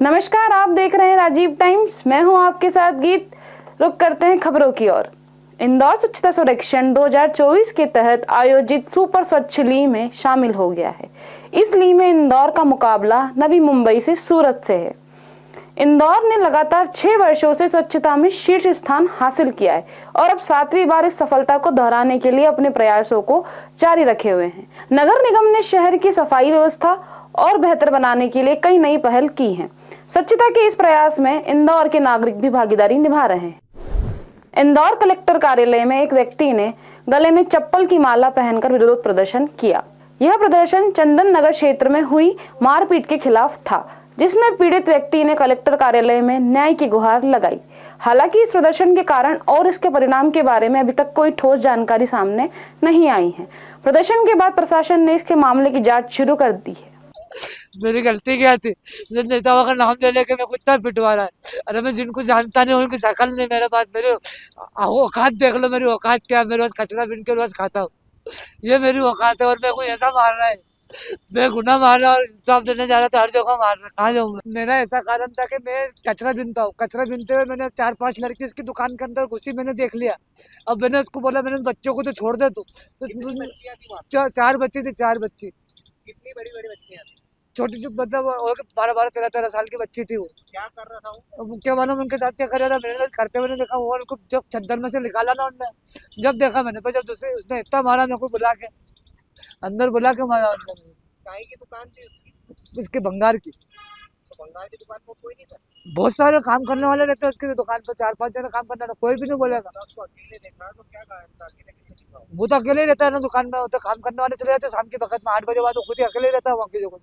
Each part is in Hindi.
नमस्कार, आप देख रहे हैं राजीव टाइम्स। मैं हूं आपके साथ गीत। रुक करते हैं खबरों की ओर। इंदौर स्वच्छता सर्वेक्षण 2024 के तहत आयोजित सुपर स्वच्छ ली में शामिल हो गया है। इस ली में इंदौर का मुकाबला नवी मुंबई से सूरत से है। इंदौर ने लगातार 6 वर्षों से स्वच्छता में शीर्ष स्थान हासिल किया है और अब 7वीं बार इस सफलता को दोहराने के लिए अपने प्रयासों को जारी रखे हुए हैं। नगर निगम ने शहर की सफाई व्यवस्था और बेहतर बनाने के लिए कई नई पहल की हैं। स्वच्छता के इस प्रयास में इंदौर के नागरिक भी भागीदारी निभा रहे हैं। इंदौर कलेक्टर कार्यालय में एक व्यक्ति ने गले में चप्पल की माला पहनकर विरोध प्रदर्शन किया। यह प्रदर्शन चंदन नगर क्षेत्र में हुई मारपीट के खिलाफ था, जिसमें पीड़ित व्यक्ति ने कलेक्टर कार्यालय में न्याय की गुहार लगाई। हालांकि इस प्रदर्शन के कारण और इसके परिणाम के बारे में अभी तक कोई ठोस जानकारी सामने नहीं आई है। प्रदर्शन के बाद प्रशासन ने इसके मामले की जांच शुरू कर दी है। मेरी गलती क्या थी? जिन नेताओं का नाम ले लेके मैं को इतना पिटवा रहा है। अरे मैं जिनको जानता नहीं उनकी शकल नहीं मेरे पास। मेरे औकात देख लो, मेरी औकात क्या है। मैं रोज कचरा बीन के रोज खाता हूँ, ये मेरी औकात है। और मेरे को ऐसा मार रहा है, मैं गुना मार रहा और इंसाफ देने जा रहा था, हर जगह मार रहा। कहाँ जाऊँ? मेरा ऐसा कारण था कि मैं कचरा बीनता हूँ। कचरा बीनते हुए मैंने 4-5 लड़की उसकी दुकान के अंदर घुसी, मैंने देख लिया। अब मैंने उसको बोला, मैंने बच्चों को तो छोड़ दे तू। तो 4 बच्ची थी, 4 बच्ची। कितनी बड़ी बड़ी बच्चियां थी? छोटी जो मतलब 12-13 साल की बच्ची थी। वो क्या कर रहा था वो? क्या मालूम उनके साथ क्या कर रहा था। मैंने करते हुए देखा वो, उनको जब चद्दर में से निकाला ना उनने, जब देखा मैंने, पर जब दूसरे उसने इतना मारा मेरे को, बुला के अंदर बुला के मारा अंदर। चाय की दुकान थी उसकी? उसके भंगार की। तो बंगाल की दुकान पर कोई नहीं था? बहुत सारे काम करने वाले रहते हैं उसकी दुकान पर, 4-5 जने काम करने वाले, कोई भी नहीं बोलेगा। तो उसको अकेले देखा तो क्या कारण था? अकेले कैसे दिखा? वो तो अकेले ही रहता है ना दुकान में। वो तो काम करने वाले चले जाते हैं शाम के वक्त में 8 बजे बाद, वो खुद ही अकेले ही रहता है वहाँ की जगह।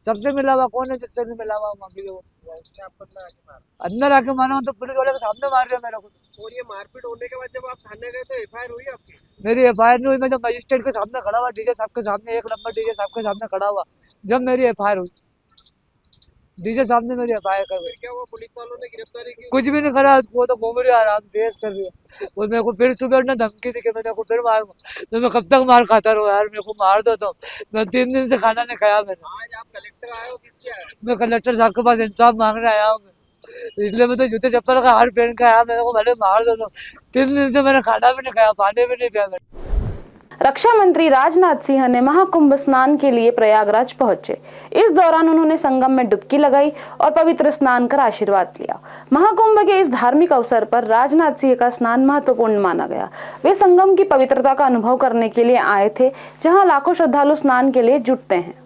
सबसे मिला हुआ कौन है जिससे भी मिला हुआ वहाँ की जगह? उसने आपको अंदर आके मारा? अंदर आके मारा तो पुलिस वाले के सामने मार रहे मेरे को। और ये मारपीट होने के बाद जब आप थाने गए तो एफआईआर हुई आपकी? मेरी एफआईआर नहीं हुई। मैं जब मजिस्ट्रेट के सामने खड़ा हुआ, डीजे साहब के सामने, 1 नंबर डीजे साहब के सामने खड़ा हुआ, जब मेरी एफआईआर हुई, डीजे साहब ने मेरी एफआईआर कर फिर क्या हुआ? पुलिस वालों ने गिरफ्तारी की? कुछ भी नहीं करा उसको, तो घूम रही है आराम से, ऐश कर रही है। और मेरे को फिर सुबह ने धमकी दी कि मैंने को फिर मारूंगा। तो मैं कब तक मार खाता रहूँ यार, मेरे को मार दो। तो मैं 3 दिन से खाना नहीं खाया मैंने। आज आप कलेक्टर आए हो, किसके आए हो? मैं कलेक्टर साहब के पास इंसाफ मांगने आया हूँ। इसलिए मैं तो जूते चप्पल का हार पहन के आया, मेरे को भले मार दो। 3 दिन से मैंने खाना भी नहीं खाया, पानी भी नहीं पिया मैंने। रक्षा मंत्री राजनाथ सिंह ने महाकुंभ स्नान के लिए प्रयागराज पहुंचे। इस दौरान उन्होंने संगम में डुबकी लगाई और पवित्र स्नान कर आशीर्वाद लिया। महाकुंभ के इस धार्मिक अवसर पर राजनाथ सिंह का स्नान महत्वपूर्ण माना गया। वे संगम की पवित्रता का अनुभव करने के लिए आए थे, जहां लाखों श्रद्धालु स्नान के लिए जुटते हैं।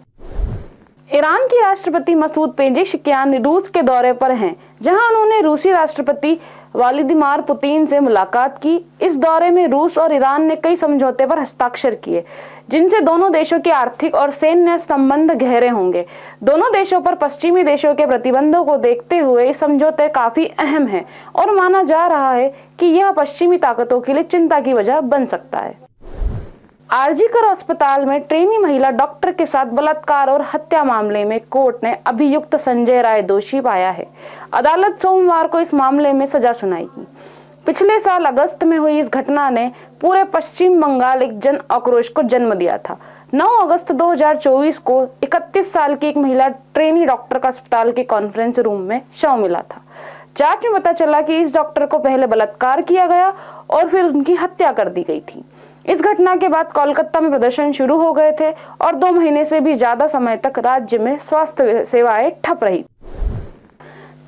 ईरान की राष्ट्रपति मसूद पेजेशकियान रूस के दौरे पर हैं, जहां उन्होंने रूसी राष्ट्रपति व्लादिमीर पुतिन से मुलाकात की। इस दौरे में रूस और ईरान ने कई समझौते पर हस्ताक्षर किए, जिनसे दोनों देशों के आर्थिक और सैन्य संबंध गहरे होंगे। दोनों देशों पर पश्चिमी देशों के प्रतिबंधों को देखते हुए ये समझौते काफी अहम हैं और माना जा रहा है कि यह पश्चिमी ताकतों के लिए चिंता की वजह बन सकता है। आरजीकर अस्पताल में ट्रेनी महिला डॉक्टर के साथ बलात्कार और हत्या मामले में कोर्ट ने अभियुक्त संजय राय दोषी पाया है। अदालत सोमवार को इस मामले में सजा सुनाएगी। पिछले साल अगस्त में हुई इस घटना ने पूरे पश्चिम बंगाल एक जन आक्रोश को जन्म दिया था। 9 अगस्त 2024 को 31 साल की एक महिला ट्रेनी डॉक्टर का अस्पताल के कॉन्फ्रेंस रूम में शव मिला था। जांच में पता चला कि इस डॉक्टर को पहले बलात्कार किया गया और फिर उनकी हत्या कर दी गई थी। इस घटना के बाद कोलकाता में प्रदर्शन शुरू हो गए थे और 2 महीने से भी ज्यादा समय तक राज्य में स्वास्थ्य सेवाएं ठप रही।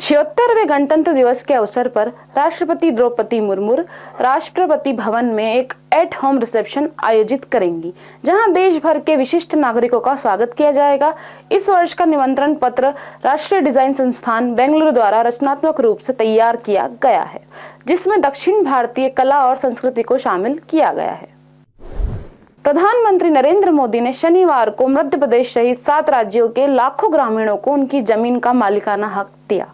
76वें गणतंत्र दिवस के अवसर पर राष्ट्रपति द्रौपदी मुर्मू राष्ट्रपति भवन में एक एट होम रिसेप्शन आयोजित करेंगी, जहां देश भर के विशिष्ट नागरिकों का स्वागत किया जाएगा। इस वर्ष का निमंत्रण पत्र राष्ट्रीय डिजाइन संस्थान बेंगलुरु द्वारा रचनात्मक रूप से तैयार किया गया है, जिसमें दक्षिण भारतीय कला और संस्कृति को शामिल किया गया है। प्रधानमंत्री नरेंद्र मोदी ने शनिवार को मध्य प्रदेश सहित 7 राज्यों के लाखों ग्रामीणों को उनकी जमीन का मालिकाना हक दिया।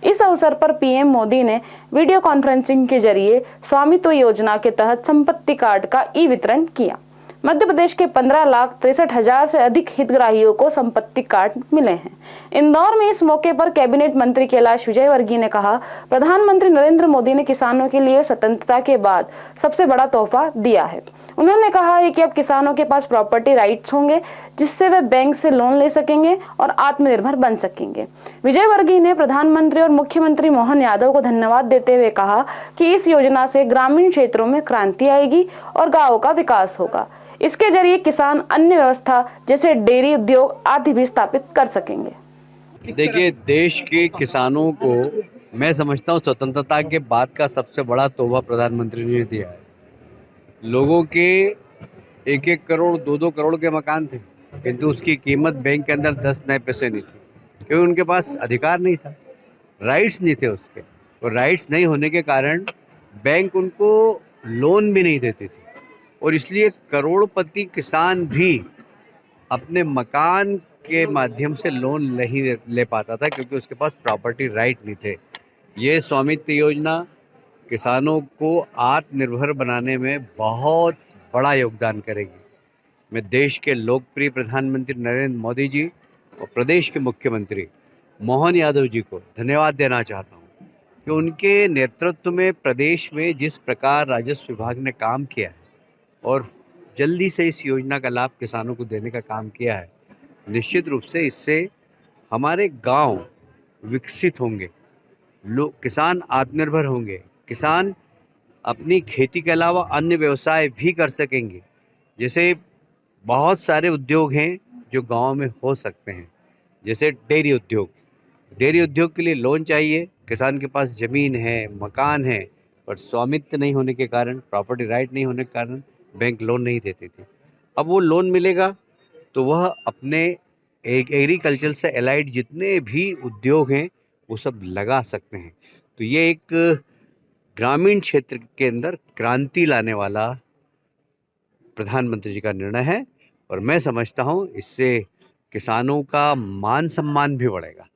इस अवसर पर पीएम मोदी ने वीडियो कॉन्फ्रेंसिंग के जरिए स्वामित्व योजना के तहत संपत्ति कार्ड का ई वितरण किया। मध्य प्रदेश के 15,63,000 से अधिक हितग्राहियों को संपत्ति कार्ड मिले हैं। इंदौर में इस मौके पर कैबिनेट मंत्री कैलाश विजयवर्गीय ने कहा, प्रधानमंत्री नरेंद्र मोदी ने किसानों के लिए स्वतंत्रता के बाद सबसे बड़ा तोहफा दिया है। उन्होंने कहा है कि अब किसानों के पास प्रॉपर्टी राइट्स होंगे, जिससे वे बैंक से लोन ले सकेंगे और आत्मनिर्भर बन सकेंगे। विजयवर्गीय ने प्रधानमंत्री और मुख्यमंत्री मोहन यादव को धन्यवाद देते हुए कहा कि इस योजना से ग्रामीण क्षेत्रों में क्रांति आएगी और गांवों का विकास होगा। इसके जरिए किसान अन्य व्यवस्था जैसे डेयरी उद्योग आदि भी स्थापित कर सकेंगे। देखिए, देश के किसानों को मैं समझता हूँ स्वतंत्रता के बाद का सबसे बड़ा तोहफा प्रधानमंत्री ने दिया है। लोगों के 1-1 करोड़ 2-2 करोड़ के मकान थे, किंतु उसकी कीमत बैंक के अंदर 10 नए पैसे नहीं थी, क्योंकि उनके पास अधिकार नहीं था, राइट्स नहीं थे उसके। और राइट्स नहीं होने के कारण बैंक उनको लोन भी नहीं देती थी, और इसलिए करोड़पति किसान भी अपने मकान के माध्यम से लोन नहीं ले पाता था, क्योंकि उसके पास प्रॉपर्टी राइट नहीं थे। ये स्वामित्व योजना किसानों को आत्मनिर्भर बनाने में बहुत बड़ा योगदान करेगी। मैं देश के लोकप्रिय प्रधानमंत्री नरेंद्र मोदी जी और प्रदेश के मुख्यमंत्री मोहन यादव जी को धन्यवाद देना चाहता हूँ कि उनके नेतृत्व में प्रदेश में जिस प्रकार राजस्व विभाग ने काम किया है और जल्दी से इस योजना का लाभ किसानों को देने का काम किया है, निश्चित रूप से इससे हमारे गांव विकसित होंगे, लोग किसान आत्मनिर्भर होंगे, किसान अपनी खेती के अलावा अन्य व्यवसाय भी कर सकेंगे। जैसे बहुत सारे उद्योग हैं जो गांव में हो सकते हैं, जैसे डेयरी उद्योग। डेयरी उद्योग के लिए लोन चाहिए, किसान के पास ज़मीन है, मकान है, पर स्वामित्व नहीं होने के कारण, प्रॉपर्टी राइट नहीं होने के कारण बैंक लोन नहीं देती थी। अब वो लोन मिलेगा तो वह अपने एग्रीकल्चर से एलाइड जितने भी उद्योग हैं वो सब लगा सकते हैं। तो ये एक ग्रामीण क्षेत्र के अंदर क्रांति लाने वाला प्रधानमंत्री जी का निर्णय है, और मैं समझता हूँ इससे किसानों का मान सम्मान भी बढ़ेगा।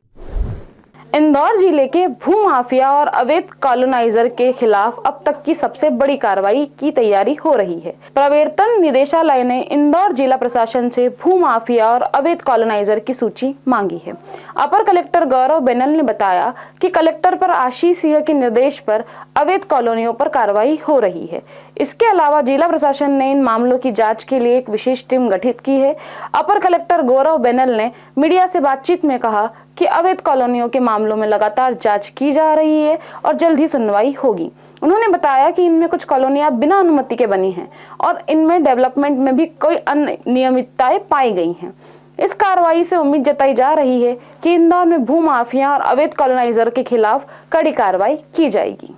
इंदौर जिले के भूमाफिया और अवैध कॉलोनाइजर के खिलाफ अब तक की सबसे बड़ी कार्रवाई की तैयारी हो रही है। प्रवर्तन निदेशालय ने इंदौर जिला प्रशासन से भूमाफिया और अवैध कॉलोनाइजर की सूची मांगी है। अपर कलेक्टर गौरव बेनल ने बताया कि कलेक्टर पर आशीष सिंह के निर्देश पर अवैध कॉलोनियों पर कार्रवाई हो रही है। इसके अलावा जिला प्रशासन ने इन मामलों की जाँच के लिए एक विशेष टीम गठित की है। अपर कलेक्टर गौरव बेनल ने मीडिया से बातचीत में कहा कि अवैध कॉलोनियों के मामलों में लगातार जांच की जा रही है और जल्द ही सुनवाई होगी। उन्होंने बताया कि इनमें कुछ कॉलोनियां बिना अनुमति के बनी हैं और इनमें डेवलपमेंट में भी कोई अनियमितताएं पाई गई हैं। इस कार्रवाई से उम्मीद जताई जा रही है कि इंदौर में भूमाफिया और अवैध कॉलोनाइजर के खिलाफ कड़ी कार्रवाई की जाएगी।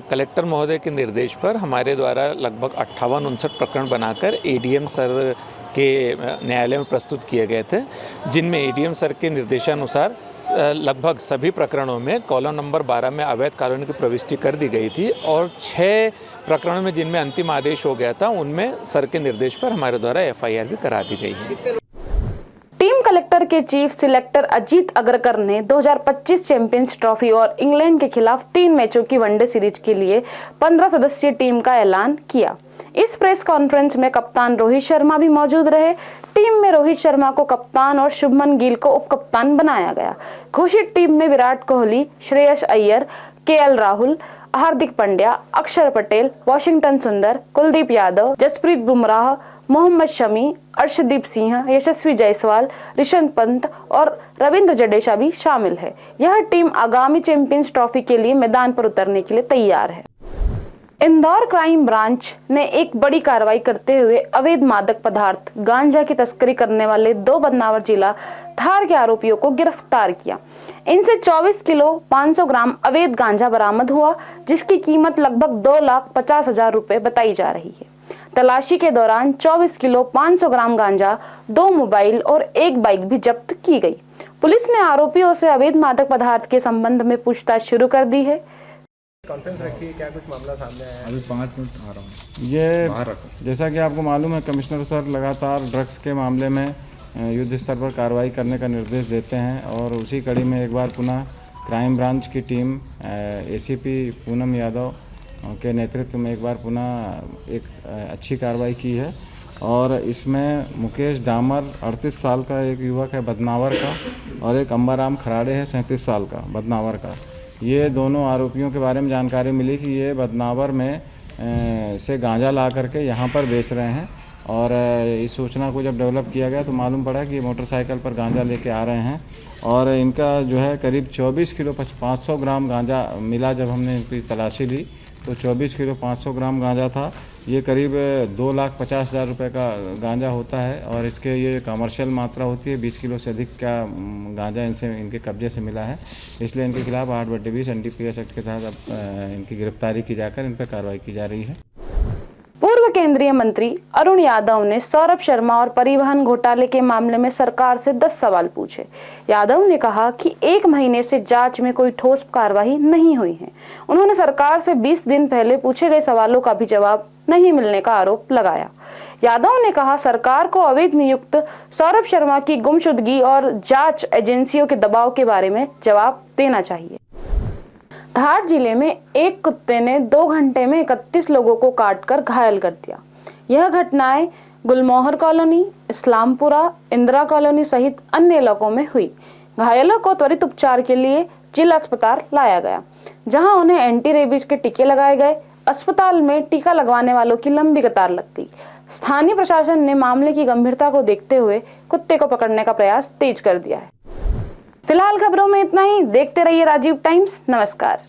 कलेक्टर महोदय के निर्देश पर हमारे द्वारा लगभग 58-59 प्रकरण बनाकर एडीएम सर के न्यायालय में प्रस्तुत किए गए थे, जिनमें एडीएम सर के निर्देशानुसार लगभग सभी प्रकरणों में कॉलम नंबर 12 में अवैध कॉलोनी की प्रविष्टि कर दी गई थी, और 6 प्रकरणों में जिनमें अंतिम आदेश हो गया था उनमें सर के निर्देश पर हमारे द्वारा एफआईआर भी करा दी गई है। टीम कलेक्टर के चीफ सिलेक्टर अजीत अग्रकर ने 2025 चैंपियंस ट्रॉफी और इंग्लैंड के खिलाफ 3 मैचों की वनडे सीरीज के लिए 15 सदस्यीय टीम का ऐलान किया। इस प्रेस कॉन्फ्रेंस में कप्तान रोहित शर्मा भी मौजूद रहे। टीम में रोहित शर्मा को कप्तान और शुभमन गिल को उप कप्तान बनाया गया। घोषित टीम में विराट कोहली, श्रेयस अय्यर, केएल राहुल, हार्दिक पांड्या, अक्षर पटेल, वॉशिंगटन सुंदर, कुलदीप यादव, जसप्रीत बुमराह, मोहम्मद शमी, अर्शदीप सिंह, यशस्वी जायसवाल, ऋषभ पंत और रविंद्र जडेजा भी शामिल है। यह टीम आगामी चैंपियंस ट्रॉफी के लिए मैदान पर उतरने के लिए तैयार है। इंदौर क्राइम ब्रांच ने एक बड़ी कार्रवाई करते हुए अवैध मादक पदार्थ गांजा की तस्करी करने वाले 2 बदनावर जिला धार के आरोपियों को गिरफ्तार किया। इनसे 24 किलो 500 ग्राम अवैध गांजा बरामद हुआ, जिसकी कीमत लगभग 2,50,000 रुपए बताई जा रही है। तलाशी के दौरान 24 किलो 500 ग्राम गांजा, 2 मोबाइल और 1 बाइक भी जब्त की गई। पुलिस ने आरोपियों से अवैध मादक पदार्थ के संबंध में पूछताछ शुरू कर दी है। कॉन्फ्रेंस रखी है, क्या कुछ मामला सामने आया है? अभी 5 मिनट आ रहा हूँ। ये जैसा कि आपको मालूम है, कमिश्नर सर लगातार ड्रग्स के मामले में युद्ध स्तर पर कार्रवाई करने का निर्देश देते हैं, और उसी कड़ी में एक बार पुनः क्राइम ब्रांच की टीम एसीपी पूनम यादव के नेतृत्व में एक बार पुनः एक अच्छी कार्रवाई की है। और इसमें मुकेश डामर 38 साल का एक युवक है बदनावर का, और एक अंबाराम खराड़े है 37 साल का बदनावर का। ये दोनों आरोपियों के बारे में जानकारी मिली कि ये बदनावर में से गांजा ला करके यहाँ पर बेच रहे हैं, और इस सूचना को जब डेवलप किया गया तो मालूम पड़ा कि ये मोटरसाइकिल पर गांजा लेके आ रहे हैं, और इनका जो है करीब 24 किलो 500 ग्राम गांजा मिला। जब हमने इनकी तलाशी ली तो 24 किलो 500 ग्राम गांजा था। ये करीब 2,50,000 रुपये का गांजा होता है, और इसके ये कमर्शियल मात्रा होती है। 20 किलो से अधिक का गांजा इनके कब्जे से मिला है, इसलिए इनके खिलाफ 8/20 NDPS एक्ट के तहत अब इनकी गिरफ्तारी की जाकर इन पर कार्रवाई की जा रही है। पूर्व केंद्रीय मंत्री अरुण यादव ने सौरभ शर्मा और परिवहन घोटाले के मामले में सरकार से 10 सवाल पूछे। यादव ने कहा कि 1 महीने से जांच में कोई ठोस कार्रवाई नहीं हुई है। उन्होंने सरकार से 20 दिन पहले पूछे गए सवालों का भी जवाब नहीं मिलने का आरोप लगाया। यादव ने कहा सरकार को अवैध नियुक्त सौरभ शर्मा की गुमशुदगी और जांच एजेंसियों के दबाव के बारे में जवाब देना चाहिए। धार जिले में एक कुत्ते ने 2 घंटे में 31 लोगों को काटकर घायल कर दिया। यह घटनाएं गुलमोहर कॉलोनी, इस्लामपुरा, इंदिरा कॉलोनी सहित अन्य इलाकों में हुई। घायलों को त्वरित उपचार के लिए जिला अस्पताल लाया गया, जहां उन्हें एंटी रेबीज के टीके लगाए गए। अस्पताल में टीका लगवाने वालों की लंबी कतार लग गई। स्थानीय प्रशासन ने मामले की गंभीरता को देखते हुए कुत्ते को पकड़ने का प्रयास तेज कर दिया है। फिलहाल खबरों में इतना ही। देखते रहिए राजीव टाइम्स। नमस्कार।